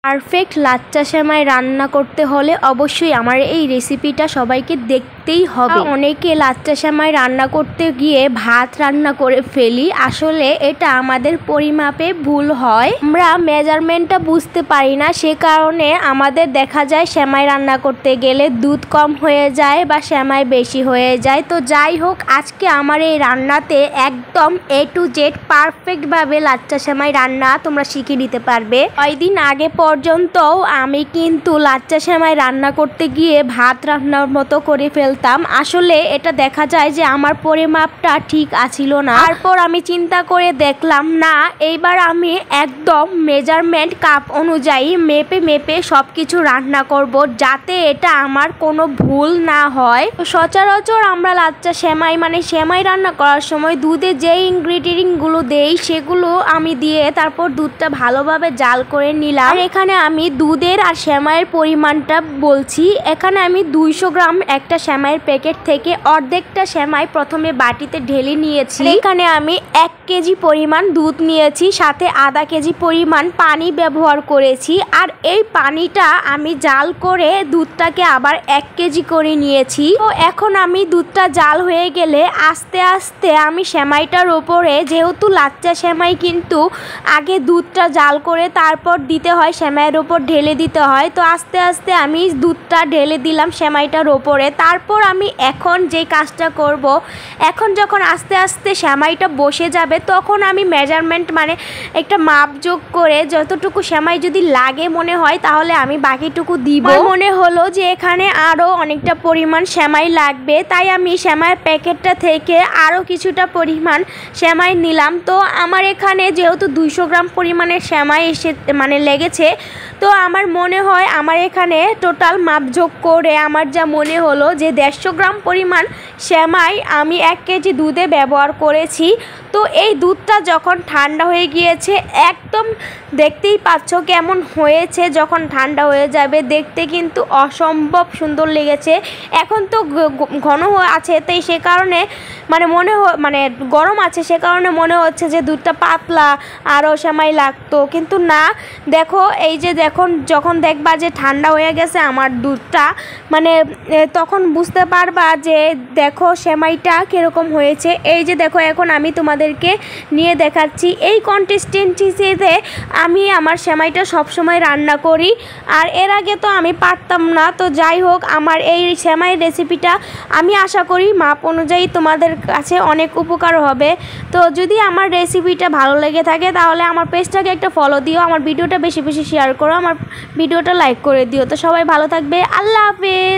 Perfect লাচ্চা সেমাই রান্না করতে হলে অবশ্যই আমার এই রেসিপিটা সবাইকে দেখতেই হবে। অনেকে লাচ্চা সেমাই রান্না করতে গিয়ে ভাত রান্না করে ফেলি, আসলে এটা আমাদের পরিমাপে ভুল হয়। আমরা মেজারমেন্টটা বুঝতে পারি না, সে কারণে আমাদের দেখা যায় সেমাই রান্না করতে গেলে দুধ কম হয়ে যায় বা সেমাই বেশি হয়ে যায়। তো যাই হোক, আজকে আমার এই রান্নাতে একদম A to Z পারফেক্টভাবে লাচ্চা সেমাই রান্না তোমরা শিখে নিতে পারবে। কয়েকদিন আগে পর্যন্ত আমি কিন্তু লাচ্চা সেমাই রান্না করতে গিয়ে ভাত রান্নার মতো করে ফেলতাম। আসলে এটা দেখা যায় যে আমার পরিমাপটা ঠিক আছিল না। তারপর আমি চিন্তা করে দেখলাম, না, এইবার আমি একদম মেজারমেন্ট কাপ অনুযায়ী মেপে সব কিছু রান্না করব, যাতে এটা আমার কোনো ভুল না হয়। সচরাচর আমরা লাচ্চা সেমাই সেমাই রান্না করার সময় দুধে যে ইনগ্রিডিয়েন্টগুলো দেই সেগুলো আমি দিয়ে তারপর দুধটা ভালোভাবে জাল করে নিলাম। এখানে আমি দুধের আর সেমাইয়ের পরিমাণটা বলছি। এখানে আমি 200 গ্রাম একটা সেমাইয়ের প্যাকেট থেকে অর্ধেকটা সেমাই প্রথমে বাটিতে ঢেলে নিয়েছি। এখানে আমি 1 কেজি পরিমাণ দুধ নিয়েছি, সাথে আধা কেজি পরিমাণ পানি ব্যবহার করেছি। আর এই পানিটা আমি জাল করে দুধটাকে আবার 1 কেজি করে নিয়েছি। তো এখন আমি দুধটা জাল হয়ে গেলে আস্তে আস্তে আমি সেমাইটার ওপরে, যেহেতু লাচ্চা সেমাই কিন্তু আগে দুধটা জাল করে তারপর দিতে হয়, সেমাইয়ের ওপর ঢেলে দিতে হয়। তো আস্তে আস্তে আমি দুধটা ঢেলে দিলাম সেমাইটার ওপরে। তারপর আমি এখন যে কাজটা করব, এখন যখন আস্তে আস্তে সেমাইটা বসে যাবে তখন আমি মেজারমেন্ট একটা মাপ যোগ করে যতটুকু সেমাই যদি লাগে মনে হয় তাহলে আমি বাকিটুকু দিব। মনে হলো যে এখানে আরও অনেকটা পরিমাণ সেমাই লাগবে, তাই আমি সেমাইয়ের প্যাকেটটা থেকে আরও কিছুটা পরিমাণ সেমাই নিলাম। তো আমার এখানে যেহেতু 200 গ্রাম পরিমাণের সেমাই লেগেছে, তো আমার মনে হয় আমার এখানে টোটাল মাপযোগ করে আমার যা মনে হলো যে 150 গ্রাম পরিমাণ সেমাই আমি 1 কেজি দুধে ব্যবহার করেছি। তো এই দুধটা যখন ঠান্ডা হয়ে গিয়েছে, একদম দেখতেই পাচ্ছ কেমন হয়েছে। যখন ঠান্ডা হয়ে যাবে দেখতে কিন্তু অসম্ভব সুন্দর লেগেছে। এখন তো ঘন আছে, তাই সে কারণে গরম আছে, সে কারণে মনে হচ্ছে যে দুধটা পাতলা, আরও সেমাই লাগতো, কিন্তু না। দেখো, এই যে যখন দেখবা যে ঠান্ডা হয়ে গেছে আমার দুধটা, তখন বুঝতে পারবা যে দেখো সেমাইটা কীরকম হয়েছে। এই যে দেখো, এখন আমি তোমাদেরকে নিয়ে দেখাচ্ছি। এই কনসিস্টেন্সিতে আমি আমার সেমাইটা সবসময় রান্না করি, আর এর আগে তো আমি পারতাম না। তো যাই হোক, আমার এই সেমাইয়ের রেসিপিটা আমি আশা করি মাপ অনুযায়ী তোমাদের কাছে অনেক উপকার হবে। তো যদি আমার রেসিপিটা ভালো লেগে থাকে তাহলে আমার পেজটাকে একটা ফলো দিও, আমার ভিডিওটা বেশি বেশি শেয়ার করো, আমার ভিডিওটা লাইক করে দিও। তো সবাই ভালো থাকবে, আল্লাহ হাফেজ।